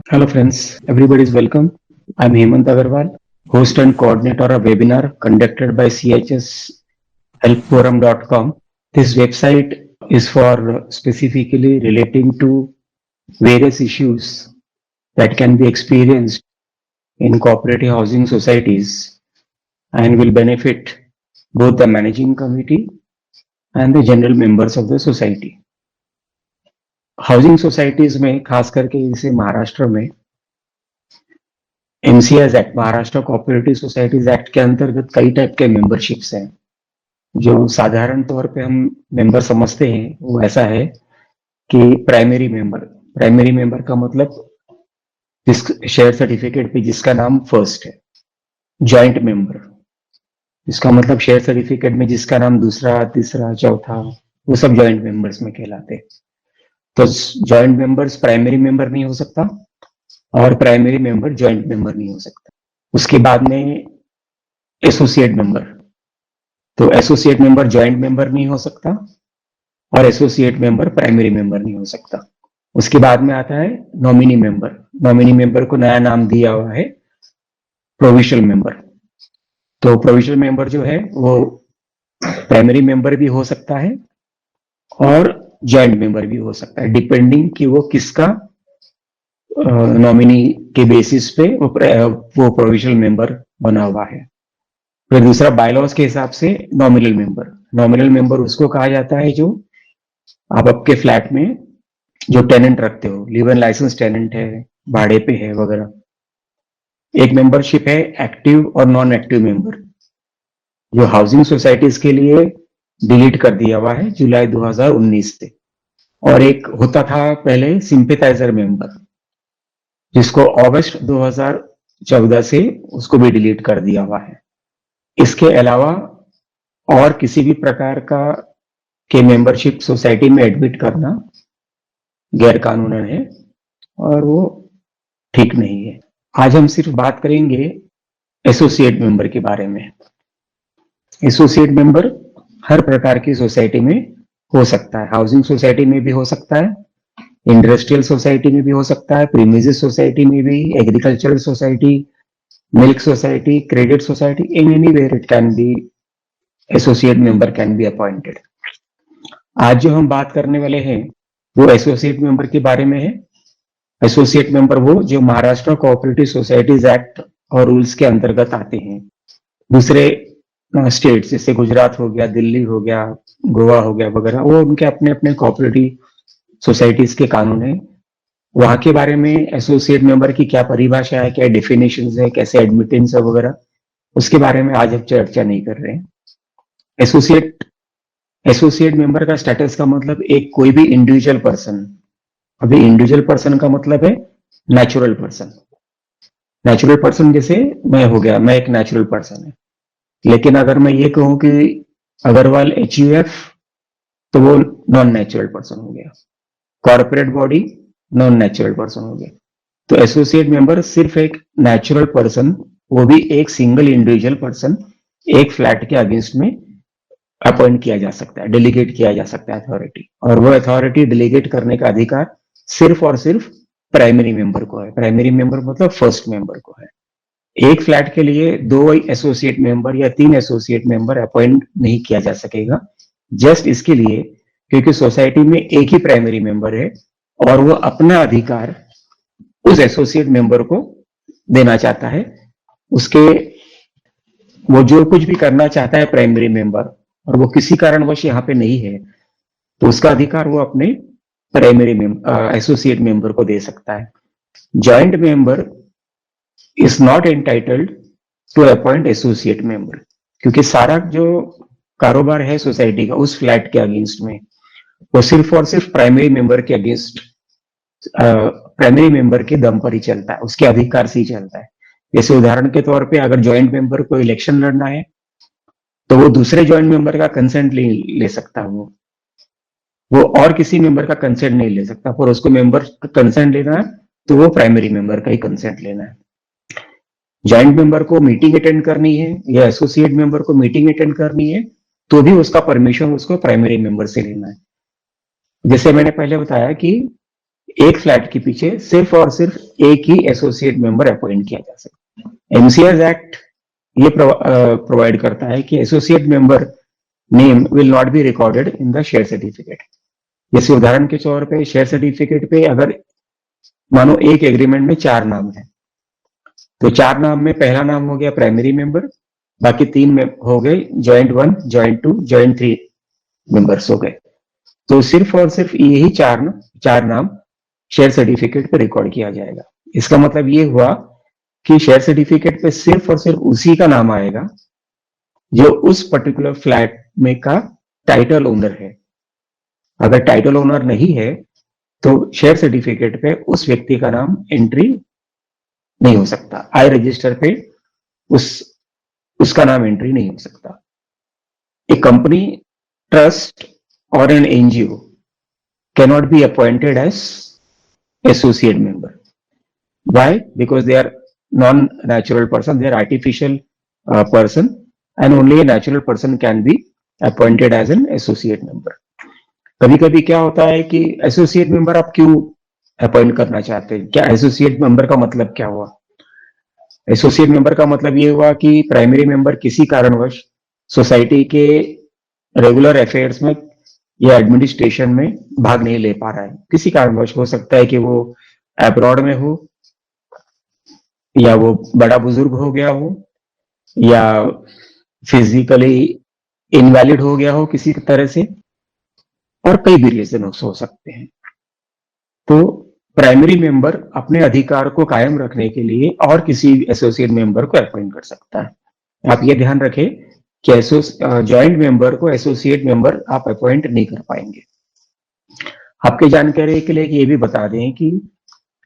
Hello friends, everybody is welcome. I'm Hemant Agarwal, host and coordinator of webinar conducted by chshelpforum.com. This website is for specifically relating to various issues that can be experienced in cooperative housing societies and will benefit both the managing committee and the general members of the society. Housing societies में खास करके जैसे महाराष्ट्र में MCS act, Maharashtra cooperative societies act के अंतर्गत कई type के memberships हैं। जो साधारण तौर पे हम मेंबर समझते हैं वो ऐसा है कि प्राइमरी मेंबर का मतलब जिस शेयर सर्टिफिकेट पे जिसका नाम फर्स्ट है। जॉइंट मेंबर, इसका मतलब शेयर सर्टिफिकेट में जिसका नाम दूसरा, तीसरा, चौथा, वो सब जॉइंट मेंबर्स में कहलाते हैं। तो जॉइंट मेंबर्स प्राइमरी मेंबर नहीं हो सकता और प्राइमरी मेंबर जॉइंट मेंबर नहीं हो सकता। उसके बाद में एसोसिएट मेंबर, तो एसोसिएट मेंबर जॉइंट मेंबर नहीं हो सकता और एसोसिएट मेंबर प्राइमरी मेंबर नहीं हो सकता। उसके बाद में आता है नॉमिनी मेंबर। नॉमिनी मेंबर को नया नाम दिया हुआ है प्रोविजनल मेंबर। तो प्रोविजनल मेंबर जो है वो प्राइमरी मेंबर भी हो सकता है और जॉइंट मेंबर भी हो सकता है, डिपेंडिंग कि वो किसका नॉमिनी के बेसिस पे वो प्रोविजनल मेंबर बना हुआ है। फिर दूसरा बायलॉज के हिसाब से नॉमिनल मेंबर। नॉमिनल मेंबर उसको कहा जाता है जो आप आपके फ्लैट में जो टेनेंट रखते हो, लिव इन लाइसेंस टेनेंट है, भाड़े पे है वगैरह। एक मेंबरशिप है एक्टिव और नॉन एक्टिव मेंबर, जो हाउसिंग सोसाइटीज के लिए डिलीट कर दिया हुआ है जुलाई 2019 से। और एक होता था पहले सिंपेथाइजर मेंबर, जिसको अगस्त 2014 से उसको भी डिलीट कर दिया हुआ है। इसके अलावा और किसी भी प्रकार का के मेंबरशिप सोसाइटी में एडमिट करना गैर कानूनन है और वो ठीक नहीं है। आज हम सिर्फ बात करेंगे एसोसिएट मेंबर के बारे में। एसोसिएट मेंबर हर प्रकार की सोसाइटी में हो सकता है। हाउसिंग सोसाइटी में भी हो सकता है, इंडस्ट्रियल सोसाइटी में भी हो सकता है, प्रीमिसेस सोसाइटी में भी, agricultural society, milk society, credit society, in anywhere it can be associate member can be appointed. आज जो हम बात करने वाले हैं वो एसोसिएट मेंबर के बारे में है। एसोसिएट मेंबर वो जो महाराष्ट्र कोऑपरेटिव सोसाइटीज एक्ट और रूल्स के अंतर्गत आते हैं। दूसरे स्टेट जैसे गुजरात हो गया, दिल्ली हो गया, गोवा हो गया वगैरह, वो उनके अपने अपने कोऑपरेटिव सोसाइटीज के कानून है। वहां के बारे में एसोसिएट मेंबर की क्या परिभाषा है, क्या डेफिनेशन है, कैसे एडमिटेंस है वगैरह, उसके बारे में आज हम चर्चा नहीं कर रहे हैं। एसोसिएट मेंबर का स्टेटस का मतलब एक कोई भी इंडिविजुअल पर्सन। अभी इंडिविजुअल पर्सन का मतलब है नेचुरल पर्सन। नेचुरल पर्सन जैसे मैं हो गया, मैं एक नेचुरल पर्सन है। लेकिन अगर मैं ये कहूं कि अग्रवाल HUF, तो वो नॉन नेचुरल पर्सन हो गया। Corporate body non natural person हो गया। तो एसोसिएट मेंबर सिर्फ एक नेचुरल पर्सन, वो भी एक सिंगल इंडिविजुअल पर्सन, एक फ्लैट के अगेंस्ट में अपॉइंट किया जा सकता है, डेलीगेट किया जा सकता है अथॉरिटी। और वो अथॉरिटी डेलीगेट करने का अधिकार सिर्फ और सिर्फ प्राइमरी मेंबर को है। प्राइमरी मेंबर मतलब फर्स्ट मेंबर को है। एक फ्लैट के लिए 2 एसोसिएट मेंबर या 3 एसोसिएट मेंबर अपॉइंट नहीं किया जा सकेगा, जस्ट इसके लिए क्योंकि सोसाइटी में एक ही प्राइमरी मेंबर है और वो अपना अधिकार उस एसोसिएट मेंबर को देना चाहता है। उसके वो जो कुछ भी करना चाहता है प्राइमरी मेंबर, और वो किसी कारणवश यहाँ पे नहीं है, तो उसका अधिकार वो अपने प्राइमरी एसोसिएट मेंबर को दे सकता है। Joint member is not entitled to appoint associate member, क्योंकि सारा जो कारोबार है सोसाइटी का उस फ्लैट के अगेंस्ट में, वो सिर्फ और सिर्फ प्राइमरी मेंबर के अगेंस्ट, प्राइमरी मेंबर के दम पर ही चलता है, उसके अधिकार से ही चलता है। जैसे उदाहरण के तौर पे अगर जॉइंट मेंबर को इलेक्शन लड़ना है तो वो दूसरे जॉइंट मेंबर का कंसेंट ले सकता है। वो और किसी मेंबर का कंसेंट नहीं ले सकता। पर उसको मेंबर का कंसेंट लेना है तो वो प्राइमरी मेंबर का ही कंसेंट लेना है। जॉइंट मेंबर को मीटिंग अटेंड करनी है या एसोसिएट मेंबर को मीटिंग अटेंड करनी है तो भी उसका परमिशन उसको प्राइमरी मेंबर से लेना है। जैसे मैंने पहले बताया कि एक फ्लैट के पीछे सिर्फ और सिर्फ एक ही एसोसिएट मेंबर अपॉइंट किया जा सकता है। एमसीएस एक्ट ये प्रोवाइड करता है कि associate member name will not be recorded in the share certificate. जैसे उदाहरण के तौर पे शेयर सर्टिफिकेट पे अगर मानो एक एग्रीमेंट में 4 नाम है, तो 4 नाम में पहला नाम हो गया प्राइमरी मेंबर, बाकी 3 में हो गए जॉइंट 1, जॉइंट 2, जॉइंट 3 मेंबर्स हो गए। तो सिर्फ और सिर्फ यही चार नाम शेयर सर्टिफिकेट पे रिकॉर्ड किया जाएगा। इसका मतलब ये हुआ कि शेयर सर्टिफिकेट पे सिर्फ और सिर्फ उसी का नाम आएगा जो उस पर्टिकुलर फ्लैट में का टाइटल ओनर है। अगर टाइटल ओनर नहीं है तो शेयर सर्टिफिकेट पे उस व्यक्ति का नाम एंट्री नहीं हो सकता। आई रजिस्टर पे उसका नाम एंट्री नहीं हो सकता। ए कंपनी, ट्रस्ट और an NGO cannot be appointed as associate member. Why? Because they are non-natural person, they are artificial person, and only a natural person can be appointed as an associate member. कभी कभी क्या होता है कि associate member आप क्यों appoint करना चाहते हैं? क्या एसोसिएट मेंबर का मतलब क्या हुआ? एसोसिएट मेंबर का मतलब ये हुआ कि प्राइमरी मेंबर किसी कारणवश सोसाइटी के रेगुलर अफेयर्स में या एडमिनिस्ट्रेशन में भाग नहीं ले पा रहा है, किसी कारणवश। हो सकता है कि वो अब्रॉड में हो, या वो बड़ा बुजुर्ग हो गया हो, या फिजिकली इनवैलिड हो गया हो किसी तरह से, और कई भी रीजन हो सकते हैं। तो प्राइमरी मेंबर अपने अधिकार को कायम रखने के लिए और किसी एसोसिएट मेंबर को अपॉइंट कर सकता है। आप ये ध्यान रखें कि जॉइंट मेंबर को एसोसिएट मेंबर आप अपॉइंट नहीं कर पाएंगे। आपके जानकारी के लिए ये भी बता दें कि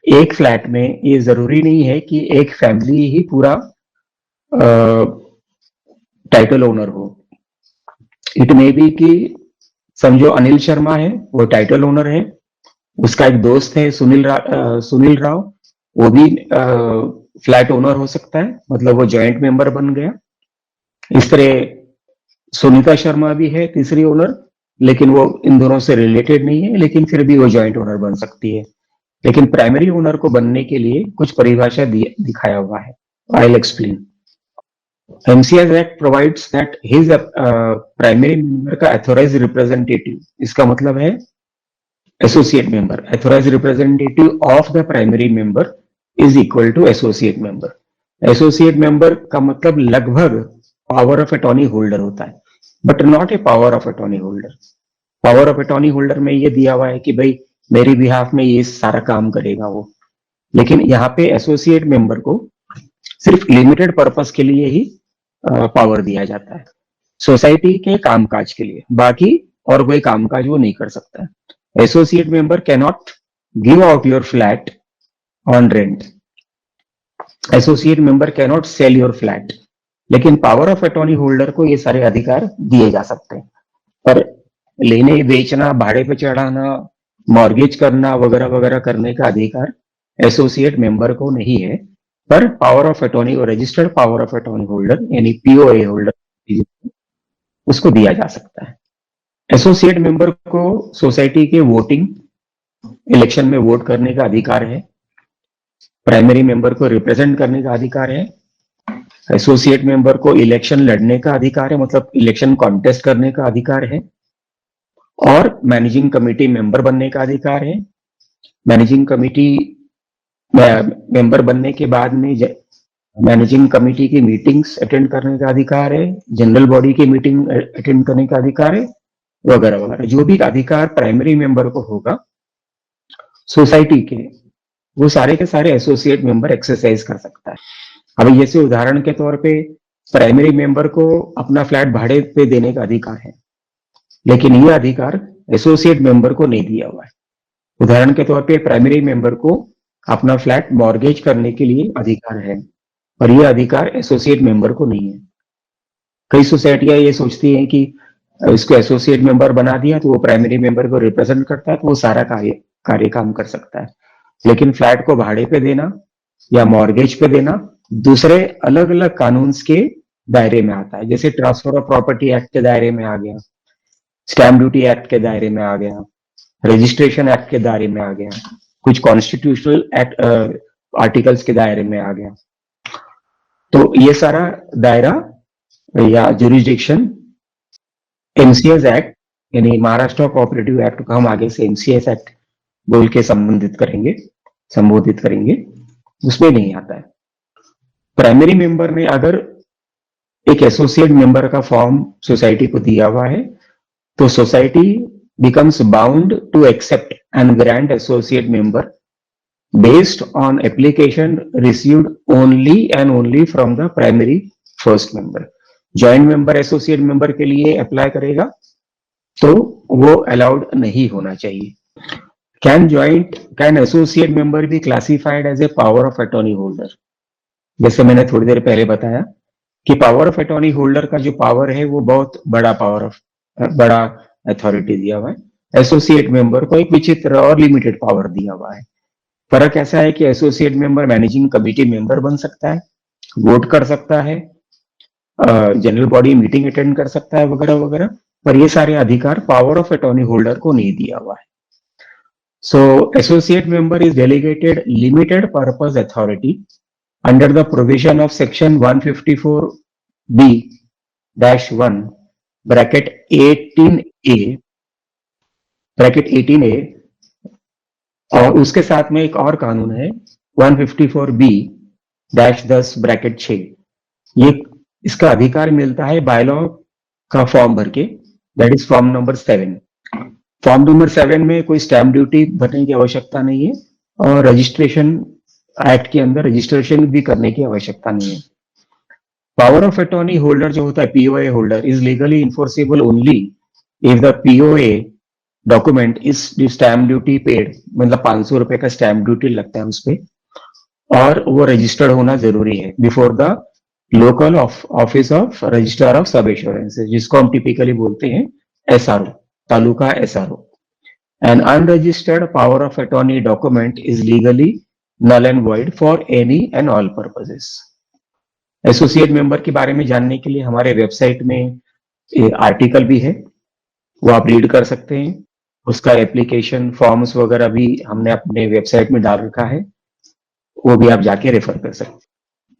एक फ्लैट में ये जरूरी नहीं है कि एक फैमिली ही पूरा टाइटल ओनर हो। इट मे बी कि समझो अनिल शर्मा है, वो टाइटल ओनर है, उसका एक दोस्त है सुनील राव, वो भी फ्लैट ओनर हो सकता है, मतलब वो जॉइंट मेंबर बन गया। इस तरह सुनीता शर्मा भी है तीसरी ओनर, लेकिन वो इन दोनों से रिलेटेड नहीं है, लेकिन फिर भी वो जॉइंट ओनर बन सकती है। लेकिन प्राइमरी ओनर को बनने के लिए कुछ परिभाषा दिखाया हुआ है। I will explain. MCS Act provides that his primary member का अथोराइज रिप्रेजेंटेटिव, इसका मतलब है associate member, authorise representative of the primary member is equal to associate member. Associate member का मतलब लगभग पावर ऑफ अटॉर्नी होल्डर होता है, but not a power of attorney holder. Power of attorney holder में ये दिया हुआ है कि भाई मेरे बिहाफ में ये सारा काम करेगा वो, लेकिन यहाँ पे एसोसिएट मेंबर को सिर्फ लिमिटेड पर्पस के लिए ही पावर दिया जाता है, सोसाइटी के कामकाज के लिए। बाकी और कोई कामकाज वो नहीं कर सकता। Associate member can not give out your flat on rent, associate member can not sell your flat, लेकिन पावर ऑफ अटॉर्नी होल्डर को ये सारे अधिकार दिए जा सकते हैं। पर लेने, बेचना, भाड़े पे चढ़ाना, मॉर्गेज करना वगैरह वगैरह करने का अधिकार एसोसिएट मेंबर को नहीं है, पर पावर ऑफ अटॉर्नी और registered power of attorney holder यानी पीओए होल्डर उसको दिया जा सकता है। एसोसिएट मेंबर को सोसाइटी के वोटिंग इलेक्शन में वोट करने का अधिकार है, प्राइमरी मेंबर को रिप्रेजेंट करने का अधिकार है, एसोसिएट मेंबर को इलेक्शन लड़ने का अधिकार है, मतलब इलेक्शन कॉन्टेस्ट करने का अधिकार है, और मैनेजिंग कमेटी मेंबर बनने का अधिकार है। मैनेजिंग कमेटी मेंबर बनने के बाद में मैनेजिंग कमेटी की मीटिंग्स अटेंड करने का अधिकार है, जनरल बॉडी की मीटिंग अटेंड करने का अधिकार है, वगैरह वगैरह। जो भी अधिकार प्राइमरी मेंबर को होगा सोसाइटी के, वो सारे के सारे एसोसिएट मेंबर एक्सरसाइज कर सकता है। अभी जैसे उदाहरण के तौर पे प्राइमरी मेंबर को अपना फ्लैट भाड़े पे देने का अधिकार है, लेकिन यह अधिकार एसोसिएट मेंबर को नहीं दिया हुआ है। उदाहरण के तौर पे प्राइमरी मेंबर को अपना फ्लैट मॉर्गेज करने के लिए अधिकार है, और यह अधिकार एसोसिएट मेंबर को नहीं है। कई सोसाइटियां ये सोचती हैं कि इसको एसोसिएट मेंबर बना दिया तो वो प्राइमरी मेंबर को रिप्रेजेंट करता है, तो वो सारा कार्य काम कर सकता है। लेकिन फ्लैट को भाड़े पे देना या मॉर्गेज पे देना दूसरे अलग अलग कानून के दायरे में आता है। जैसे ट्रांसफर ऑफ प्रॉपर्टी एक्ट के दायरे में आ गया, स्टैम्प ड्यूटी एक्ट के दायरे में आ गया, रजिस्ट्रेशन एक्ट के दायरे में आ गया। कुछ कॉन्स्टिट्यूशनल एक्ट आर्टिकल्स के दायरे में आ गया। तो ये सारा दायरा या जुरिस्डिक्शन एमसीएस एक्ट यानी महाराष्ट्र कोऑपरेटिव एक्ट को हम आगे से एमसीएस एक्ट बोल के संबोधित करेंगे, उसमें नहीं आता है। प्राइमरी मेंबर ने अगर एक एसोसिएट मेंबर का फॉर्म सोसाइटी को दिया हुआ है तो society becomes bound to accept and grant associate member based on application received only and only from the primary first member. Joint member associate member के लिए अप्लाई करेगा तो वो अलाउड नहीं होना चाहिए। Can associate member be classified as a power of attorney holder? जैसे मैंने थोड़ी देर पहले बताया कि पावर ऑफ अटॉर्नी होल्डर का जो पावर है वो बहुत बड़ा अथॉरिटी दिया हुआ है। एसोसिएट मेंबर को एक विचित्र और लिमिटेड पावर दिया हुआ है। फर्क ऐसा है कि associate member managing committee member बन सकता है, वोट कर सकता है, जनरल बॉडी मीटिंग अटेंड कर सकता है वगैरह वगैरह, पर ये सारे अधिकार पावर ऑफ अटॉर्नी होल्डर को नहीं दिया हुआ है। So associate member is delegated limited purpose authority under the provision of section 154B-1 bracket 18A और उसके साथ में एक और कानून है 154B-10 ब्रैकेट 6। ये इसका अधिकार मिलता है बायलॉ का फॉर्म भर के, that is form number 7। Form number 7 में कोई स्टैंप ड्यूटी भरने की आवश्यकता नहीं है और रजिस्ट्रेशन एक्ट के अंदर रजिस्ट्रेशन भी करने की आवश्यकता नहीं है। पावर ऑफ अटॉर्नी होल्डर जो होता है POA holder is legally enforceable only if the POA document is stamp duty paid, मतलब 500 रुपए का स्टैम्प ड्यूटी लगता है उस पर, और वो रजिस्टर्ड होना जरूरी है before the local office of registrar of सब एश्योरेंसेज, जिसको हम टिपिकली बोलते हैं SRO, taluka SRO. N unregistered power of attorney document is legally null and void for any and all purposes. Associate member के बारे में जानने के लिए हमारे वेबसाइट में आर्टिकल भी है, वो आप रीड कर सकते हैं। उसका एप्लीकेशन फॉर्म्स वगैरह भी हमने अपने वेबसाइट में डाल रखा है, वो भी आप जाके रेफर कर सकते हैं।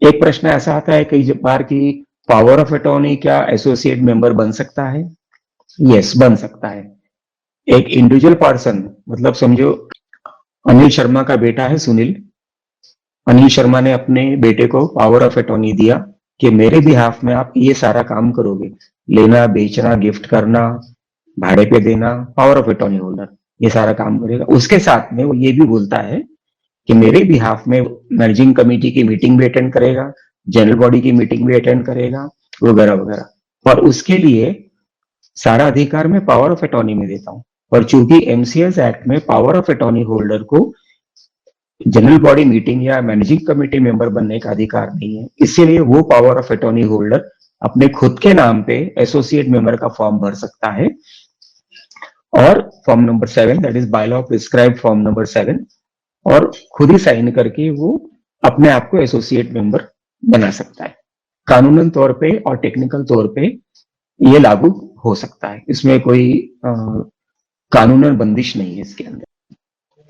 एक प्रश्न ऐसा आता है कई बार कि पावर ऑफ अटॉर्नी क्या एसोसिएट मेंबर बन सकता है? यस, बन सकता है। एक इंडिविजुअल पर्सन, मतलब समझो अनिल शर्मा का बेटा है सुनील, अनिल शर्मा ने अपने बेटे को पावर ऑफ अटॉर्नी दिया कि मेरे बिहाफ में आप ये सारा काम करोगे, लेना, बेचना, गिफ्ट करना, भाड़े पे देना, पावर ऑफ अटॉर्नी होल्डर ये सारा काम करेगा। उसके साथ में वो ये भी बोलता है कि मेरे बिहाफ में मैनेजिंग कमेटी की मीटिंग भी अटेंड करेगा, जनरल बॉडी की मीटिंग भी अटेंड करेगा वगैरह वगैरह, और उसके लिए सारा अधिकार मैं पावर ऑफ अटॉर्नी में देता हूं। और चूंकि एमसीएस एक्ट में पावर ऑफ अटॉर्नी होल्डर को जनरल बॉडी मीटिंग या मैनेजिंग कमेटी मेंबर बनने का अधिकार नहीं है, इसीलिए वो पावर ऑफ अटॉर्नी होल्डर अपने खुद के नाम पे एसोसिएट मेंबर का फॉर्म भर सकता है और form number 7 that is bylaw prescribe form number 7 और खुद ही साइन करके वो अपने आप को एसोसिएट मेंबर बना सकता है। कानूनन तौर पे और टेक्निकल तौर पे ये लागू हो सकता है, इसमें कोई कानूनन बंदिश नहीं है इसके अंदर।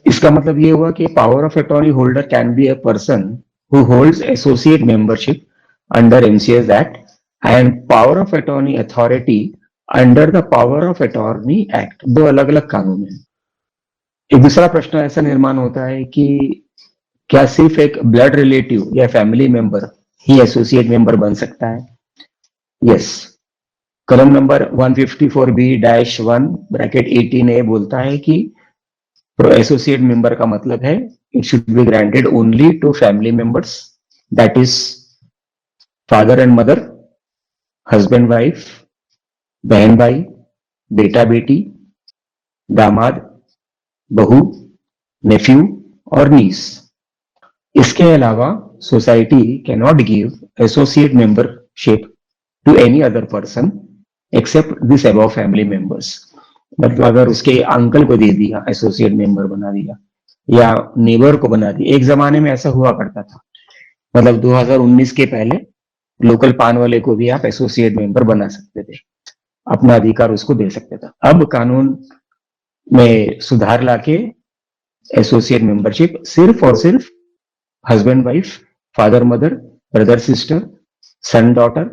इसका मतलब ये हुआ कि power of attorney holder can be a person who holds associate membership under MCS act and power of attorney authority under the power of attorney act, दो अलग अलग कानून हैं। एक दूसरा प्रश्न ऐसा निर्माण होता है कि क्या सिर्फ एक ब्लड रिलेटिव या फैमिली मेंबर ही एसोसिएट मेंबर बन सकता है? यस, कलम नंबर 154B-1 ब्रैकेट 18A बोलता है कि एसोसिएट मेंबर का मतलब है it should be granted only to family members, that is father and mother, husband wife, बहन भाई, बेटा बेटी, दामाद, बहू, नेफ्यू और नीस। इसके अलावा society can not give associate membership to any other person except this above family members. मतलब अगर उसके अंकल को दे दिया, एसोसिएट मेंबर बना दिया, या नेबर को बना दिया। एक जमाने में ऐसा हुआ करता था, मतलब 2019 के पहले लोकल पान वाले को भी आप एसोसिएट मेंबर बना सकते थे, अपना अधिकार उसको दे सकते थे। अब कानून में सुधार लाके एसोसिएट मेंबरशिप सिर्फ और सिर्फ husband wife, father mother, brother sister, son daughter,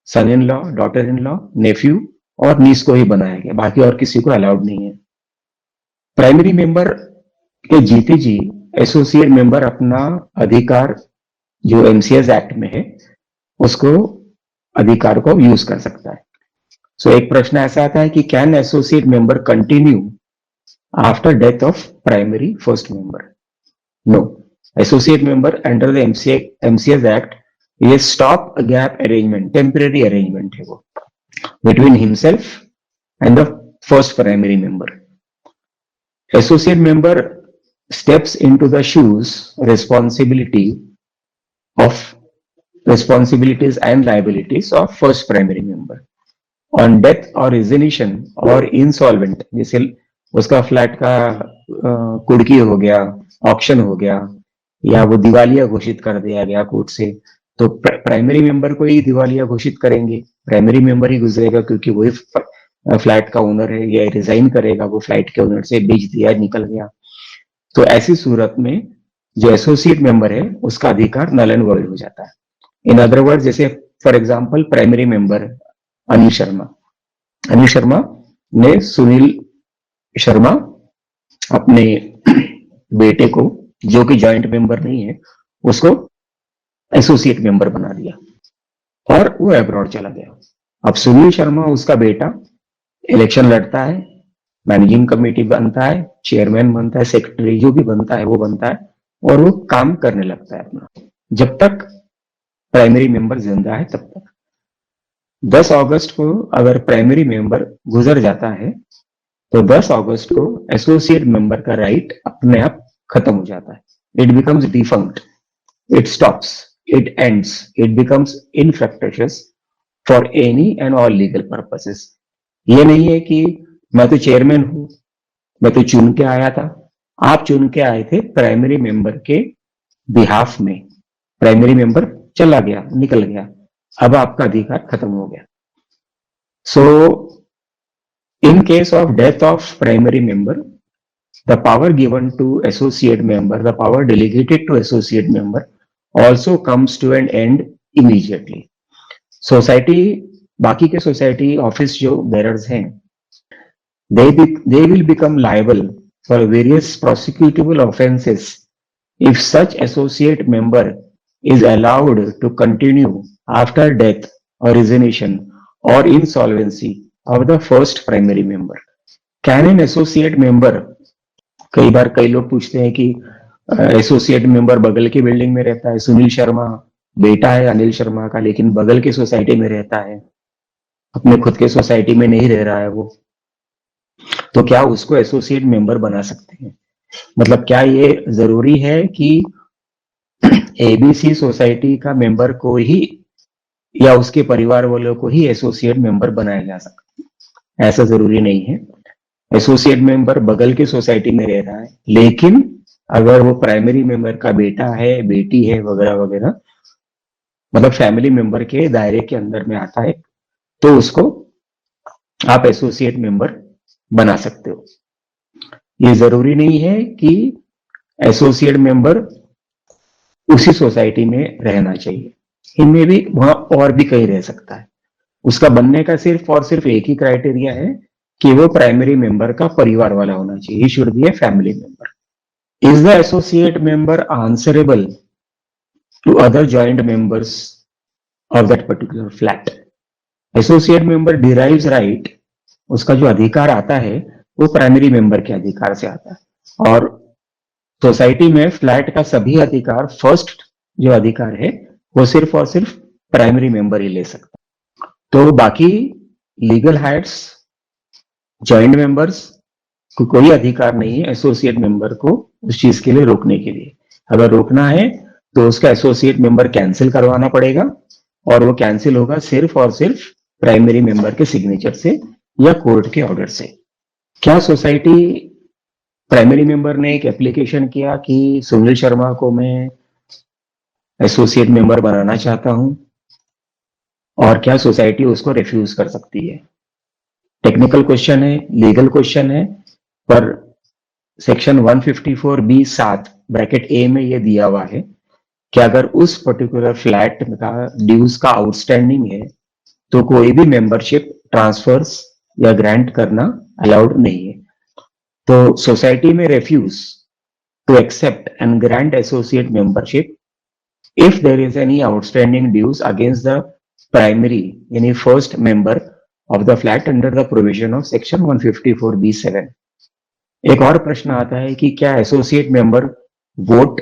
son in law, daughter in law, nephew और नीस को ही बनाया गया, बाकी और किसी को अलाउड नहीं है। प्राइमरी मेंबर के जीते जी एसोसिएट मेंबर अपना अधिकार जो एमसीएस एक्ट में है उसको अधिकार को यूज कर सकता है। सो एक प्रश्न ऐसा आता है कि can associate member continue after death of primary first member? No, associate member under the MCS act ये stop gap arrangement, temporary arrangement है वो between himself and the first primary member. Associate member steps into the shoes responsibilities and liabilities of first primary member. On death or resignation or insolvent, जैसे उसका flat का कुड़की हो गया, auction हो गया, या वो दिवालिया घोषित कर दिया गया कोर्ट से, तो प्राइमरी मेंबर को ही दिवालिया घोषित करेंगे, प्राइमरी मेंबर ही गुजरेगा क्योंकि वही फ्लैट का ओनर है, या रिजाइन करेगा, वो फ्लैट के ओनर से बेच दिया, निकल गया। तो ऐसी सूरत में जो एसोसिएट मेंबर है उसका अधिकार नल एंड वॉइड हो जाता है। इन अदर वर्ड, जैसे for example primary member Anil Sharma ने सुनील शर्मा अपने बेटे को, जो कि जॉइंट मेंबर नहीं है, उसको एसोसिएट मेंबर बना दिया और वो अब्रॉड चला गया। अब सुनील शर्मा उसका बेटा इलेक्शन लड़ता है, मैनेजिंग कमेटी बनता है, चेयरमैन बनता है, सेक्रेटरी जो भी बनता है वो बनता है और वो काम करने लगता है अपना, जब तक प्राइमरी मेंबर जिंदा है तब तक। 10 अगस्त को अगर प्राइमरी मेंबर गुजर जाता है तो 10 अगस्त को एसोसिएट मेंबर का राइट अपने आप खत्म हो जाता है। It becomes defunct, it stops, it ends, it becomes infructuous for any and all legal purposes. ये नहीं है कि मैं तो चेयरमैन हूं, मैं तो चुन के आया था। आप चुन के आए थे प्राइमरी मेंबर के बिहाफ में, प्राइमरी मेंबर चला गया, निकल गया, अब आपका अधिकार खत्म हो गया। So in case of death of primary member, the power given to associate member, the power delegated to associate member also comes to an end immediately. Society, बाकी के सोसाइटी ऑफिस जो बेरर्स हैं, they will become liable for various prosecutable offenses if such associate member is allowed to continue after death or resignation or insolvency of the first primary member. Can an associate member, कई बार कई लोग पूछते हैं कि associate member बगल की building में रहता है, सुनील शर्मा बेटा है अनिल शर्मा का, लेकिन बगल की सोसाइटी में रहता है, अपने खुद के सोसाइटी में नहीं रह रहा है वो, तो क्या उसको एसोसिएट मेंबर बना सकते हैं? मतलब क्या ये जरूरी है कि एबीसी सोसाइटी का मेंबर को ही या उसके परिवार वालों को ही एसोसिएट मेंबर बनाया जा सकता है? ऐसा जरूरी नहीं है। एसोसिएट मेंबर बगल की सोसाइटी में रह रहा है, लेकिन अगर वो प्राइमरी मेंबर का बेटा है, बेटी है, वगैरह वगैरह, मतलब फैमिली मेंबर के दायरे के अंदर में आता है, तो उसको आप एसोसिएट मेंबर बना सकते हो। ये जरूरी नहीं है कि एसोसिएट मेंबर उसी सोसाइटी में रहना चाहिए, इनमें भी वहां और भी कहीं रह सकता है। उसका बनने का सिर्फ और सिर्फ एक ही क्राइटेरिया है कि वो प्राइमरी मेंबर का परिवार वाला होना चाहिए, he should be a family member. Is the associate member answerable to other joint members of that particular flat? Associate member derives right, उसका जो अधिकार आता है वो प्राइमरी मेंबर के अधिकार से आता है, और सोसाइटी में फ्लैट का सभी अधिकार, फर्स्ट जो अधिकार है वो सिर्फ और सिर्फ प्राइमरी मेंबर ही ले सकता है। तो बाकी लीगल हाइट्स, जॉइंट मेंबर्स को कोई अधिकार नहीं है एसोसिएट मेंबर को उस चीज के लिए रोकने के लिए। अगर रोकना है तो उसका एसोसिएट मेंबर कैंसिल करवाना पड़ेगा, और वो कैंसिल होगा सिर्फ और सिर्फ प्राइमरी मेंबर के सिग्नेचर से या कोर्ट के ऑर्डर से। क्या सोसाइटी प्राइमरी मेंबर ने एक एप्लीकेशन किया कि सुनील शर्मा को मैं एसोसिएट मेंबर बनाना चाहता हूं, और क्या सोसाइटी उसको रिफ्यूज कर सकती है? टेक्निकल क्वेश्चन है, लीगल क्वेश्चन है, पर सेक्शन 154B(7) ब्रैकेट ए में ये दिया हुआ है कि अगर उस पर्टिकुलर फ्लैट का ड्यूज का आउटस्टैंडिंग है तो कोई भी मेंबरशिप ट्रांसफर्स या ग्रांट करना अलाउड नहीं है। तो सोसाइटी में refuse to accept and grant associate membership if there is any outstanding dues against the primary any first member of the flat under the provision of section 154B(7). एक और प्रश्न आता है कि क्या एसोसिएट मेंबर वोट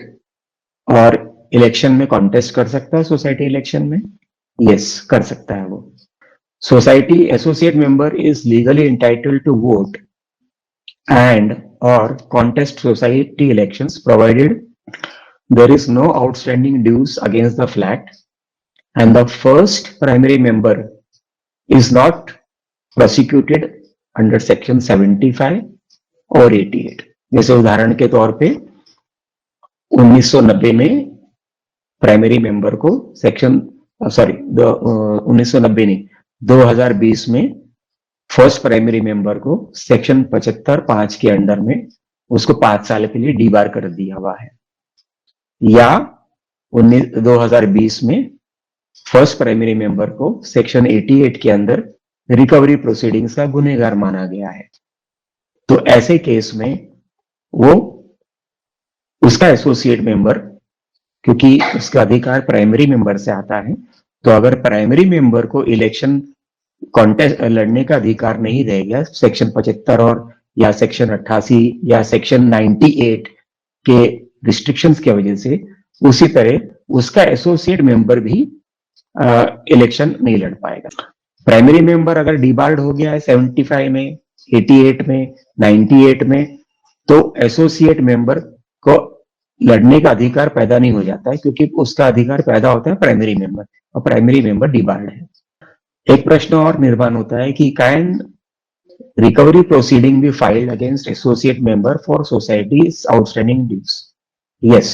और election में contest कर सकता है सोसाइटी इलेक्शन में? यस, कर सकता है वो। Society associate member is legally entitled to vote and और contest society elections provided there is no outstanding dues against the flat and the first primary member is not prosecuted under section 75 और 88। जैसे उदाहरण के तौर पे 1990 में primary member को section 1990 नहीं 2020 में फर्स्ट प्राइमरी मेंबर को सेक्शन 75(5) के अंडर में उसको 5 साल के लिए डीबार कर दिया हुआ है, या 2020 में फर्स्ट प्राइमरी मेंबर को सेक्शन 88 के अंदर रिकवरी प्रोसीडिंग्स का गुनहगार माना गया है। तो ऐसे केस में वो उसका एसोसिएट मेंबर, क्योंकि उसका अधिकार प्राइमरी मेंबर से आता है, तो अगर प्राइमरी मेंबर को इलेक्शन कॉन्टेस्ट लड़ने का अधिकार नहीं रहेगा सेक्शन 75 और या सेक्शन 88 या सेक्शन 98 के रिस्ट्रिक्शंस की वजह से, उसी तरह उसका एसोसिएट मेंबर भी इलेक्शन नहीं लड़ पाएगा। प्राइमरी मेंबर अगर डिबार्ड हो गया है 75 में, 88 में, 98 में, तो एसोसिएट मेंबर को लड़ने का अधिकार पैदा नहीं हो जाता है, क्योंकि उसका अधिकार पैदा होता है प्राइमरी मेंबर, और प्राइमरी मेंबर डिबार्ड है। एक प्रश्न और निर्माण होता है कि can recovery proceeding be filed against associate member for society's outstanding dues? Yes,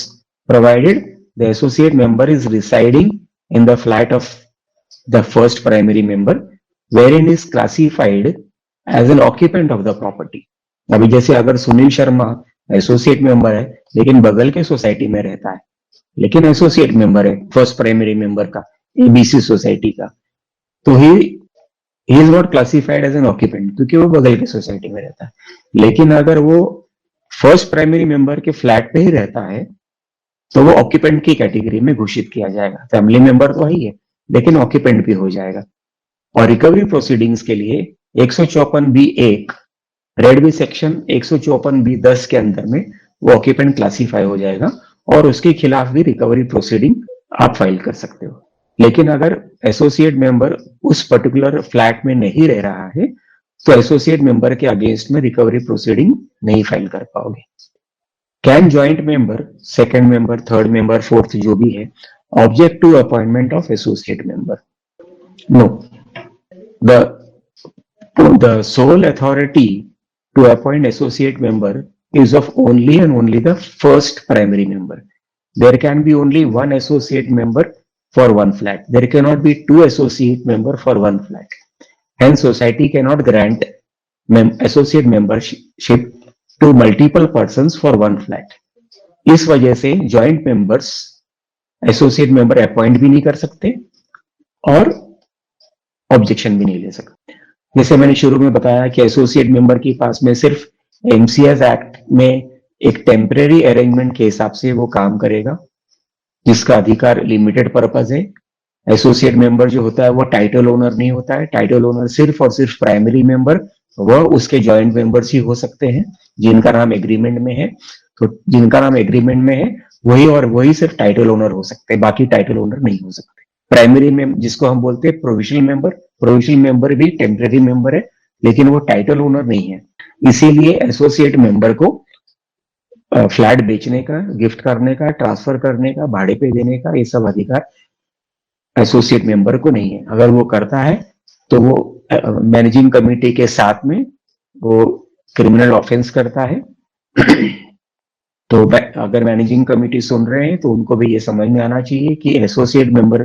provided the associate member is residing in the flat of the first primary member, wherein is classified as an occupant of the property. अभी जैसे अगर Sunil Sharma associate member है लेकिन बगल के society में रहता है, लेकिन एसोसिएट मेंबर है फर्स्ट प्राइमरी मेंबर का एबीसी सोसाइटी का, तो he is not classified as an occupant क्योंकि वो बगल के सोसाइटी में रहता है। लेकिन अगर वो फर्स्ट प्राइमरी मेंबर के फ्लैट पे ही रहता है तो वो ऑक्यूपेंट की कैटेगरी में घोषित किया जाएगा। फैमिली मेंबर तो ही है लेकिन ऑक्यूपेंट भी हो जाएगा। और रिकवरी प्रोसीडिंग्स के लिए 154(b)(1) red B section 154(b)(10) के अंदर में वो ऑक्यूपेंट क्लासीफाई हो जाएगा और उसके खिलाफ भी रिकवरी प्रोसीडिंग आप फाइल कर सकते हो। लेकिन अगर एसोसिएट मेंबर उस पर्टिकुलर फ्लैट में नहीं रह रहा है तो एसोसिएट मेंबर के अगेंस्ट में रिकवरी प्रोसीडिंग नहीं फाइल कर पाओगे। Can joint member, second member, third member, fourth जो भी है, object to appointment of associate member? No, the sole authority to appoint associate member is of only and only the first primary member. There can be only one associate member for one flat. There cannot be two associate member for one flat. Hence, society cannot grant associate membership to multiple persons for one flat. इस वजह से joint members associate member appoint भी नहीं कर सकते और objection भी नहीं ले सकते। जैसे मैंने शुरू में बताया कि एसोसिएट मेंबर के पास में सिर्फ एमसीएस एक्ट में एक टेम्परेरी अरेंजमेंट के हिसाब से वो काम करेगा, जिसका अधिकार लिमिटेड पर्पज है। एसोसिएट मेंबर जो होता है वो टाइटल ओनर नहीं होता है। टाइटल ओनर सिर्फ और सिर्फ प्राइमरी मेंबर व उसके जॉइंट मेंबर्स ही हो सकते हैं जिनका नाम एग्रीमेंट में है। तो जिनका नाम एग्रीमेंट में है वही और वही सिर्फ टाइटल ओनर हो सकते हैं, बाकी टाइटल ओनर नहीं हो सकते। प्राइमरी में जिसको हम बोलते हैं प्रोविजनल मेंबर, प्रोविजनल मेंबर भी टेम्परेरी मेंबर है लेकिन वो टाइटल ओनर नहीं है। इसीलिए एसोसिएट मेंबर को फ्लैट बेचने का, गिफ्ट करने का, ट्रांसफर करने का, भाड़े पे देने का, ये सब अधिकार एसोसिएट मेंबर को नहीं है। अगर वो करता है तो वो मैनेजिंग कमेटी के साथ में वो क्रिमिनल ऑफेंस करता है। तो अगर मैनेजिंग कमेटी सुन रहे हैं तो उनको भी ये समझ में आना चाहिए कि एसोसिएट मेंबर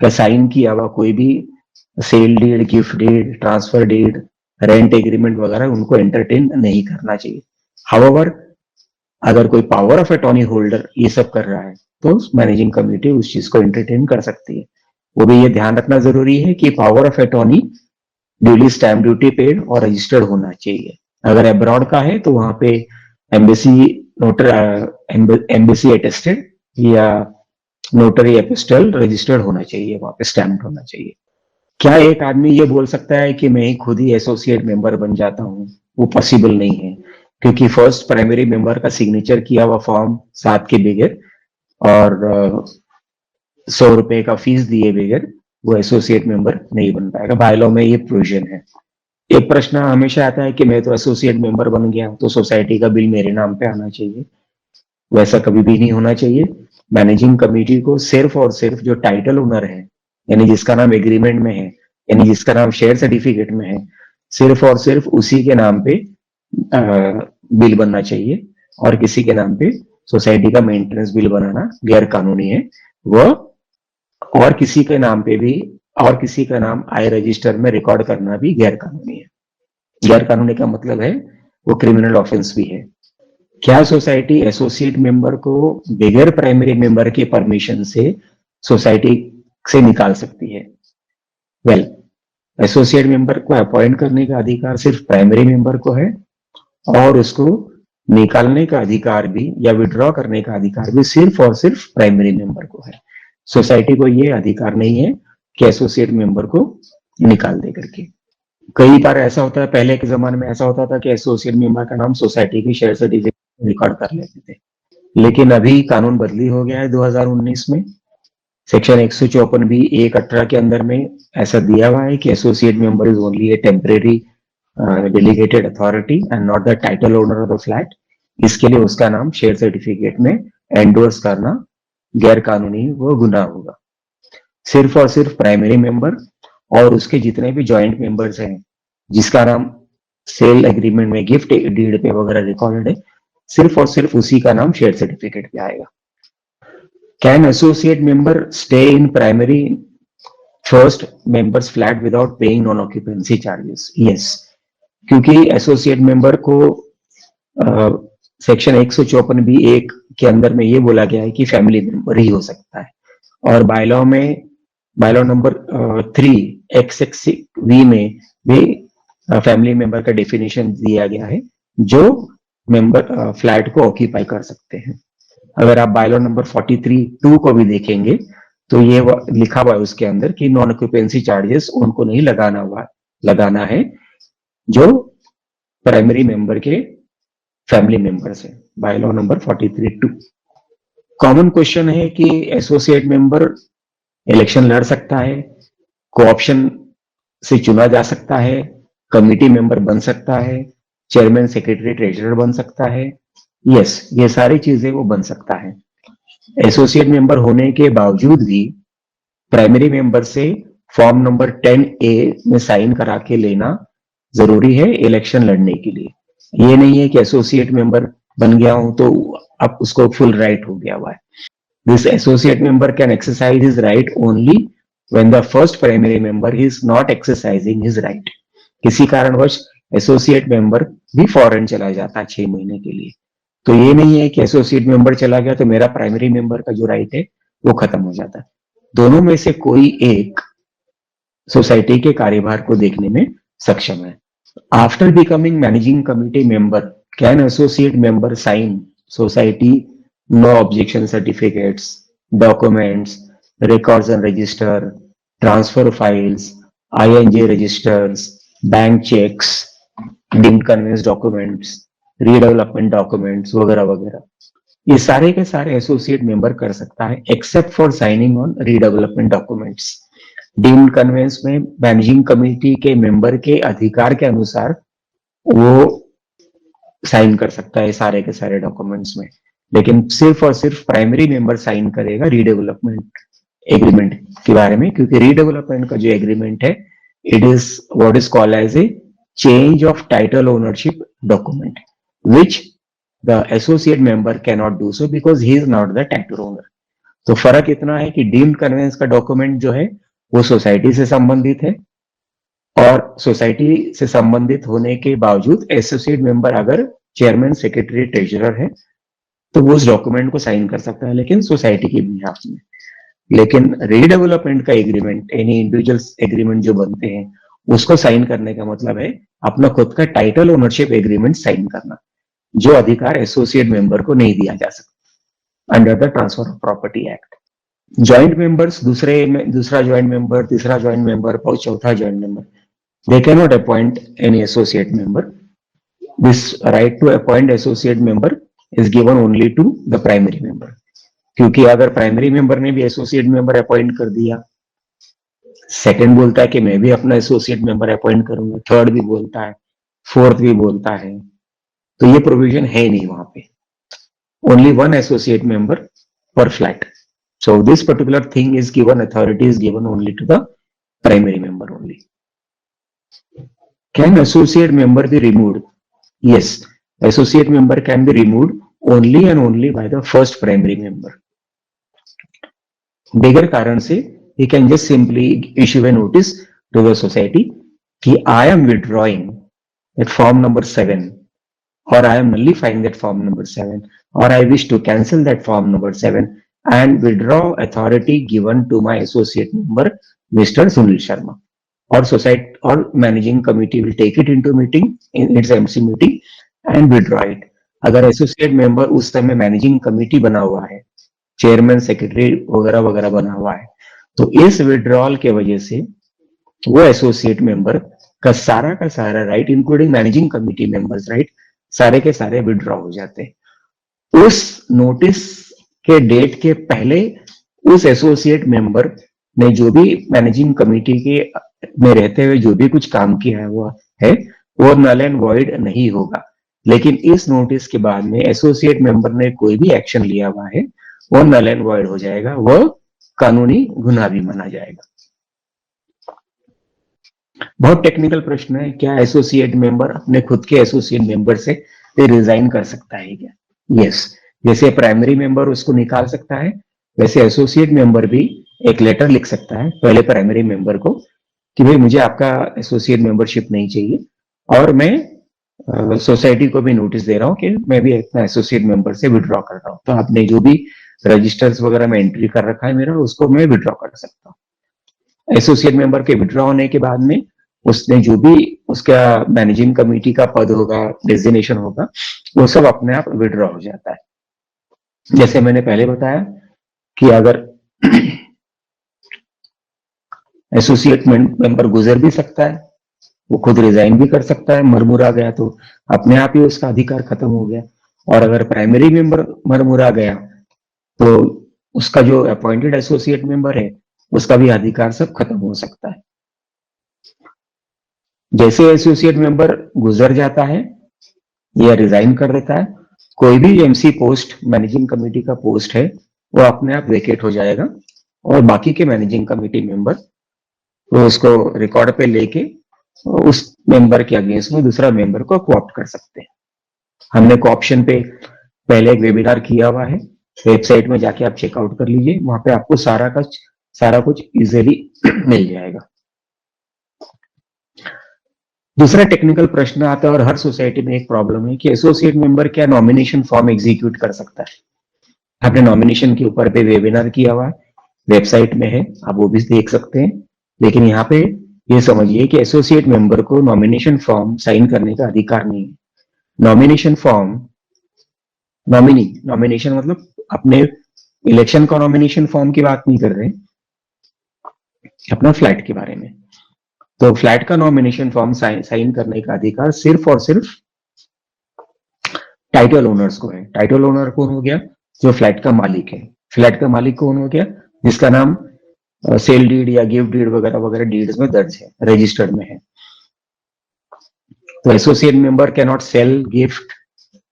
का साइन किया हुआ कोई भी sale deed, gift deed, transfer deed, rent agreement वगैरह उनको एंटरटेन नहीं करना चाहिए। हाउएवर अगर कोई पावर ऑफ अटॉर्नी होल्डर ये सब कर रहा है तो मैनेजिंग कमेटी उस चीज को एंटरटेन कर सकती है। वो भी ये ध्यान रखना जरूरी है कि power of attorney duly stamp duty paid और रजिस्टर्ड होना चाहिए। अगर अब्रॉड का है तो वहां पे एम्बेसी नोटर एम्बेसी अटेस्टेड या नोटरी एपिस्टल रजिस्टर्ड होना चाहिए, वहां पे स्टैम्प होना चाहिए। क्या एक आदमी ये बोल सकता है कि मैं ही खुद ही एसोसिएट मेंबर बन जाता हूँ? वो पॉसिबल नहीं है, क्योंकि फर्स्ट प्राइमरी मेंबर का सिग्नेचर किया हुआ फॉर्म 7 के बगैर और 100 रुपए का फीस दिए बगैर वो एसोसिएट मेंबर नहीं बन पाएगा। बायलॉ में ये प्रोविजन है। एक प्रश्न हमेशा आता है कि मैं तो एसोसिएट मेंबर बन गया तो सोसाइटी का बिल मेरे नाम पे आना चाहिए। वैसा कभी भी नहीं होना चाहिए। मैनेजिंग कमेटी को सिर्फ और सिर्फ जो टाइटल ओनर है, यानी जिसका नाम एग्रीमेंट में है, यानी जिसका नाम शेयर सर्टिफिकेट में है, सिर्फ और सिर्फ उसी के नाम पे बिल बनना चाहिए और किसी के नाम पे सोसाइटी का मेंटेनेंस बिल बनाना गैर कानूनी है। वह और किसी के नाम पे भी और किसी का नाम आई रजिस्टर में रिकॉर्ड करना भी गैर कानूनी है। गैर कानूनी का मतलब है वो क्रिमिनल ऑफेंस भी है। क्या सोसाइटी एसोसिएट मेंबर को बगैर प्राइमरी मेंबर के परमिशन से सोसाइटी से निकाल सकती है? वेल, एसोसिएट मेंबर को अपॉइंट करने का अधिकार सिर्फ प्राइमरी मेंबर को है और उसको निकालने का अधिकार भी या विड्रॉ करने का अधिकार भी सिर्फ और सिर्फ प्राइमरी मेंबर को है। सोसाइटी को यह अधिकार नहीं है कि एसोसिएट मेंबर को निकाल दे करके। कई बार ऐसा होता है, पहले के जमाने में ऐसा होता था कि एसोसिएट मेंबर का नाम सोसाइटी की शेयर सर्टिफिकेट रिकॉर्ड कर लेते थे, लेकिन अभी कानून बदली हो गया है 2019 में। सेक्शन 154 भी 118 के अंदर में ऐसा दिया हुआ है कि associate member is only A temporary delegated authority and not the title owner of the flat. इसके लिए उसका नाम शेयर सर्टिफिकेट में एंडोर्स करना गैर कानूनी वो गुनाह होगा। सिर्फ और सिर्फ प्राइमरी मेंबर और उसके जितने भी ज्वाइंट मेंबर्स हैं जिसका नाम सेल एग्रीमेंट में, गिफ्ट डीड पे वगैरह रिकॉर्डेड है, सिर्फ और सिर्फ उसी का नाम शेयर सर्टिफिकेट पे आएगा। Can associate member stay in primary first members flat without paying non occupancy charges? Yes, क्योंकि एसोसिएट मेंबर को सेक्शन 154(b)(1) के अंदर में ये बोला गया है कि फैमिली मेंबर ही हो सकता है। और बायलॉ में बायलॉ नंबर 3 XXV में भी फैमिली मेंबर का डेफिनेशन दिया गया है जो मेंबर फ्लैट को ऑक्यूपाई कर सकते हैं। अगर आप बायलॉ नंबर 43(2) को भी देखेंगे तो ये लिखा हुआ है उसके अंदर कि नॉन ऑक्यूपेंसी चार्जेस उनको नहीं लगाना है जो प्राइमरी मेंबर के फैमिली मेंबर्स है। Bylaw number 43(2). कॉमन क्वेश्चन है कि एसोसिएट मेंबर इलेक्शन लड़ सकता है, कोऑप्शन से चुना जा सकता है, कमिटी मेंबर बन सकता है, चेयरमैन सेक्रेटरी ट्रेजरर बन सकता है। यस, ये सारी चीजें वो बन सकता है। एसोसिएट मेंबर होने के बावजूद भी प्राइमरी मेंबर से फॉर्म नंबर 10A में साइन करा के लेना जरूरी है इलेक्शन लड़ने के लिए। ये नहीं है कि एसोसिएट मेंबर बन गया हूं तो अब उसको फुल राइट हो गया हुआ है। This associate member can exercise his right only when the first primary member is not exercising his right. किसी कारणवश एसोसिएट मेंबर भी फॉरेन चला जाता है 6 महीने के लिए, तो ये नहीं है कि एसोसिएट मेंबर चला गया तो मेरा प्राइमरी मेंबर का जो राइट है वो खत्म हो जाता है। दोनों में से कोई एक सोसाइटी के कार्यभार को देखने में सक्षम है। After becoming managing committee member, can associate member sign society no objection certificates, documents, records and register, transfer files, INJ registers, bank cheques, deemed conveyance documents, redevelopment documents वगैरह वगैरह, ये सारे के सारे एसोसिएट मेंबर कर सकता है except for signing on redevelopment documents. Deemed conveyance में मैनेजिंग कमेटी के मेंबर के अधिकार के अनुसार वो साइन कर सकता है सारे के सारे डॉक्यूमेंट्स में, लेकिन सिर्फ और सिर्फ प्राइमरी मेंबर साइन करेगा रीडेवलपमेंट एग्रीमेंट के बारे में, क्योंकि रीडेवलपमेंट का जो एग्रीमेंट है it is what is called as a change of title ownership document which the associate member can not do so because he is not the title owner. तो फर्क इतना है कि डीम्ड कन्वेंस का document जो है वो सोसाइटी से संबंधित है और सोसाइटी से संबंधित होने के बावजूद एसोसिएट मेंबर अगर चेयरमैन सेक्रेटरी ट्रेजरर है तो वो उस डॉक्यूमेंट को साइन कर सकता है, लेकिन सोसाइटी के बिहाफ में। लेकिन रीडेवलपमेंट का एग्रीमेंट, एनी इंडिविजुअल एग्रीमेंट जो बनते हैं, उसको साइन करने का मतलब है अपना खुद का टाइटल ओनरशिप एग्रीमेंट साइन करना, जो अधिकार एसोसिएट मेंबर को नहीं दिया जा सकता under the transfer of property act. Joint members, दूसरा ज्वाइंट मेंबर, तीसरा ज्वाइंट मेंबर और चौथा joint member, they can not appoint any associate member. This right to appoint associate member is given only to the primary member, क्योंकि अगर primary member ने भी associate member appoint कर दिया, second बोलता है कि मैं भी अपना एसोसिएट मेंबर अपॉइंट करूंगा, थर्ड भी बोलता है, फोर्थ भी बोलता है, तो ये प्रोविजन है नहीं वहां पे। ओनली वन एसोसिएट मेंबर पर flat. So this particular thing is given, authority is given only to the primary member only. Can associate member be removed? Yes, associate member can be removed only and only by the first primary member. बगैर कारण से he can just simply issue a notice to the society कि I am withdrawing at form number 7, or I am nullifying that form number 7, or I wish to cancel that form number 7 and withdraw authority given to my associate member, Mr. Sunil Sharma. Or society or managing committee will take it into meeting, in its MC meeting, and withdraw it. अगर associate member उस समय managing committee बना हुआ है, chairman, secretary वगैरह वगैरह बना हुआ है, तो इस विड्रॉल के वजह से वो एसोसिएट मेंबर का सारा right, including managing committee members right, सारे के सारे विड्रॉ हो जाते हैं। उस नोटिस के डेट के पहले उस एसोसिएट मेंबर ने जो भी मैनेजिंग कमेटी के में रहते हुए जो भी कुछ काम किया है वो नल एंड वॉइड नहीं होगा। लेकिन इस नोटिस के बाद में एसोसिएट मेंबर ने कोई भी एक्शन लिया हुआ है वो नल एंड वॉइड हो जाएगा, वो कानूनी गुनाह भी माना जाएगा। बहुत टेक्निकल प्रश्न है, क्या एसोसिएट मेंबर अपने खुद के एसोसिएट मेंबर से रिजाइन कर सकता है क्या? यस, जैसे प्राइमरी मेंबर उसको निकाल सकता है, वैसे एसोसिएट मेंबर भी एक लेटर लिख सकता है पहले प्राइमरी मेंबर को कि भाई मुझे आपका एसोसिएट मेंबरशिप नहीं चाहिए, और मैं सोसाइटी को भी नोटिस दे रहा हूं कि मैं भी अपना एसोसिएट मेंबर से विड्रॉ कर रहा हूं, तो आपने जो भी रजिस्टर्स वगैरह में एंट्री कर रखा है मेरा, उसको मैं विड्रॉ कर सकता हूँ। एसोसिएट मेंबर के विड्रॉ होने के बाद में उसने जो भी उसका मैनेजिंग कमेटी का पद होगा, डेजिग्नेशन होगा, वो सब अपने आप विड्रॉ हो जाता है। जैसे मैंने पहले बताया कि अगर एसोसिएट मेंबर गुजर भी सकता है, वो खुद रिजाइन भी कर सकता है, मरमुरा गया तो अपने आप ही उसका अधिकार खत्म हो गया, और अगर प्राइमरी मेंबर मरमुरा गया तो उसका जो अपॉइंटेड एसोसिएट मेंबर है उसका भी अधिकार सब खत्म हो सकता है। जैसे एसोसिएट मेंबर गुजर जाता है या रिजाइन कर देता है, कोई भी एमसी पोस्ट, मैनेजिंग कमेटी का पोस्ट है, वो अपने आप वेकेट हो जाएगा, और बाकी के मैनेजिंग कमेटी मेंबर वो उसको रिकॉर्ड पे लेके उस मेंबर के अगेंस्ट में दूसरा मेंबर को कोऑप्ट कर सकते हैं। हमने कोऑप्शन पे पहले एक वेबिनार किया हुआ है, वेबसाइट में जाके आप चेकआउट कर लीजिए, वहां पे आपको सारा कुछ इजीली मिल जाएगा। दूसरा टेक्निकल प्रश्न आता है, और हर सोसाइटी में एक प्रॉब्लम है कि एसोसिएट मेंबर क्या नॉमिनेशन फॉर्म एग्जीक्यूट कर सकता है? आपने नॉमिनेशन के ऊपर पे वेबिनार किया हुआ है, वेबसाइट में है, आप वो भी देख सकते हैं। लेकिन यहाँ पे ये समझिए कि एसोसिएट मेंबर को नॉमिनेशन फॉर्म साइन करने का अधिकार नहीं है। नॉमिनेशन फॉर्म, नॉमिनेशन मतलब अपने इलेक्शन का नॉमिनेशन फॉर्म की बात नहीं कर रहे, अपना फ्लैट के बारे में। तो फ्लैट का नॉमिनेशन फॉर्म साइन करने का अधिकार सिर्फ और सिर्फ टाइटल ओनर्स को है। टाइटल ओनर कौन हो गया? जो फ्लैट का मालिक है। फ्लैट का मालिक कौन हो गया? जिसका नाम सेल डीड या गिफ्ट डीड वगैरह वगैरह डीड्स में दर्ज है, रजिस्टर्ड में है। तो associate member can not sell gift,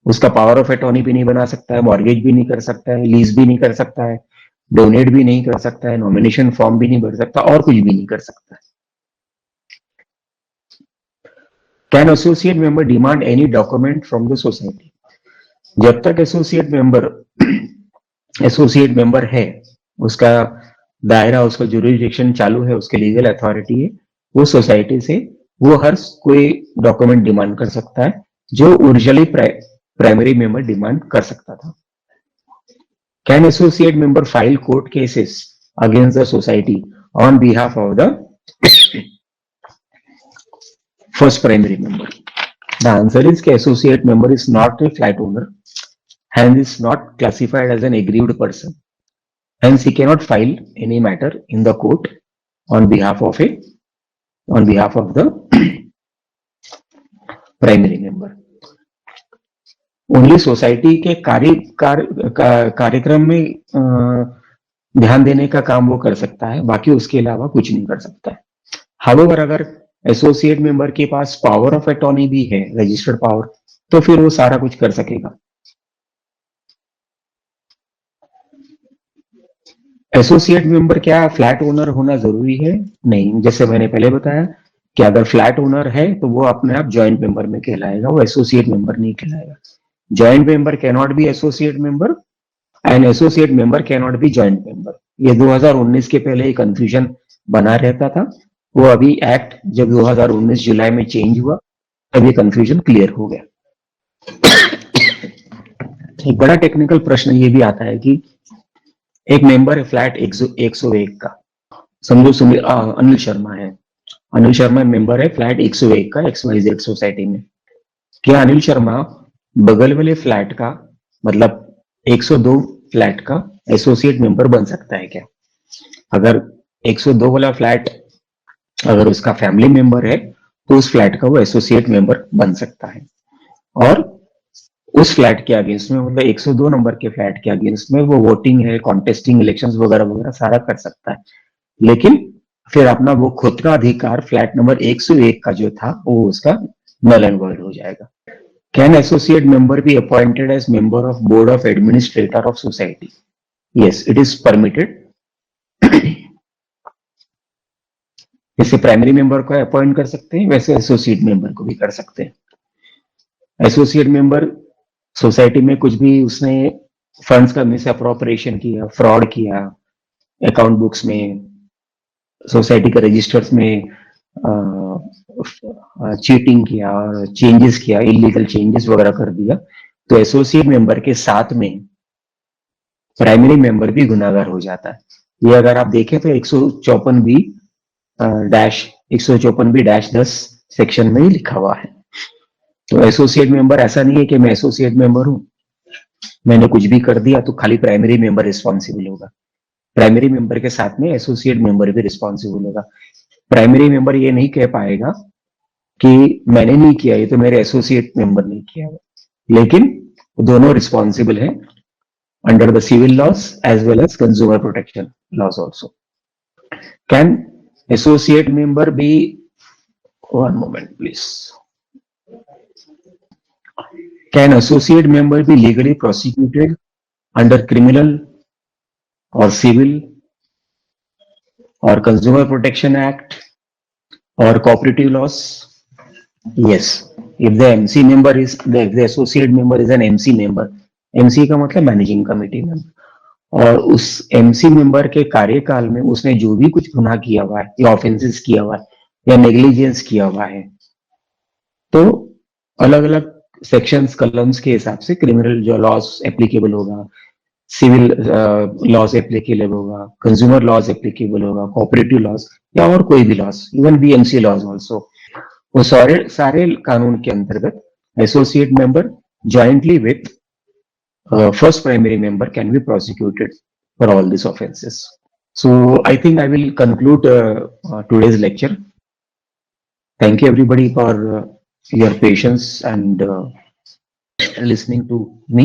उसका पावर ऑफ अटॉर्नी भी नहीं बना सकता है, मॉर्गेज भी नहीं कर सकता है, लीज भी नहीं कर सकता है, डोनेट भी नहीं कर सकता है, नॉमिनेशन फॉर्म भी नहीं भर सकता, और कुछ भी नहीं कर सकता है। Can associate member demand any document from the society? जब तक एसोसिएट मेंबर है, उसका दायरा, उसका जुरिडिक्शन चालू है, उसके लीगल अथॉरिटी है, वो सोसाइटी से वो हर कोई डॉक्यूमेंट डिमांड कर सकता है जो ओरिजिनली प्राइमरी मेंबर डिमांड कर सकता था। Can associate member file court cases against the society on behalf of the first primary member? The answer is that associate member is not a flat owner and is not classified as an aggrieved person. Hence, he cannot file any matter in the court on behalf of the primary member. Only society के कार्यक्रम में ध्यान देने का काम वो कर सकता है, बाकी उसके अलावा कुछ नहीं कर सकता है. हाउएवर अगर एसोसिएट मेंबर के पास पावर ऑफ अटॉर्नी भी है, रजिस्टर्ड पावर, तो फिर वो सारा कुछ कर सकेगा. एसोसिएट मेंबर क्या फ्लैट ओनर होना जरूरी है? नहीं. जैसे मैंने पहले बताया कि अगर फ्लैट ओनर है तो वो अपने आप ज्वाइंट मेंबर में कहलाएगा, वो एसोसिएट मेंबर नहीं कहलाएगा. Joint member cannot be associate member and associate member cannot be joint member. ये 2019 के पहले एक कंफ्यूजन बना रहता था. वो अभी एक्ट जब 2019 जुलाई में चेंज हुआ तब ये कंफ्यूजन क्लियर हो गया. एक बड़ा टेक्निकल प्रश्न ये भी आता है कि एक मेंबर है फ्लैट 101 का. समझो अनिल शर्मा है. अनिल शर्मा मेंबर है फ्लैट 101 का XYZ सोसाइटी में. क्या अनिल शर्मा बगल वाले फ्लैट का मतलब 102 फ्लैट का एसोसिएट मेंबर बन सकता है क्या? अगर 102 वाला फ्लैट अगर उसका फैमिली मेंबर है तो उस फ्लैट का वो एसोसिएट मेंबर बन सकता है, और उस फ्लैट के अगेंस्ट में मतलब 102 नंबर के फ्लैट के अगेंस्ट में वो वोटिंग है, कॉन्टेस्टिंग इलेक्शंस वगैरह वगैरह सारा कर सकता है. लेकिन फिर अपना वो खुद का अधिकार फ्लैट नंबर 101 का जो था वो उसका नल एंड वॉइड हो जाएगा. Can associate member be appointed as member of board of administrator of society? Yes, it is permitted. जैसे प्राइमरी मेंबर को अपॉइंट कर सकते हैं वैसे एसोसिएट मेंबर को भी कर सकते हैं. एसोसिएट मेंबर सोसाइटी में कुछ भी उसने फंड्स का मिस अप्रोप्रिएशन किया, फ्रॉड किया, अकाउंट बुक्स में, सोसाइटी के रजिस्टर्स में चीटिंग किया और चेंजेस किया, इलीगल चेंजेस वगैरह कर दिया, तो एसोसिएट मेंबर के साथ में प्राइमरी मेंबर भी गुनाहगार हो जाता है. ये अगर आप देखें तो 154B-10 सेक्शन में ही लिखा हुआ है. तो एसोसिएट मेंबर ऐसा नहीं है कि मैं एसोसिएट मेंबर हूं, मैंने कुछ भी कर दिया तो खाली प्राइमरी मेंबर रिस्पॉन्सिबल होगा. प्राइमरी मेंबर के साथ में एसोसिएट मेंबर भी रिस्पॉन्सिबल होगा. प्राइमरी मेंबर ये नहीं कह पाएगा कि मैंने नहीं किया, ये तो मेरे एसोसिएट मेंबर ने किया, लेकिन दोनों रिस्पॉन्सिबल हैं under the civil laws as well as consumer protection laws also. Can associate member be, one moment please, can associate member be legally prosecuted under criminal or civil or consumer protection act or cooperative laws? Yes, if the MC member is the associate member is an MC member. MC का मतलब managing committee member, और उस MC member के कार्यकाल में उसने जो भी कुछ गुनाह किया हुआ है या ऑफेंसेस किया हुआ है या नेग्लिजेंस किया हुआ है, तो अलग अलग सेक्शंस कलम्स के हिसाब से क्रिमिनल जो लॉज एप्लीकेबल होगा, सिविल लॉज एप्लीकेबल होगा, कंज्यूमर लॉज एप्लीकेबल होगा, कोऑपरेटिव लॉज या और कोई भी laws, even BMC laws also, वो सारे कानून के अंतर्गत associate member jointly with first primary member can be prosecuted for all this offences. So I think I will conclude today's lecture. Thank you everybody for your patience and listening to me.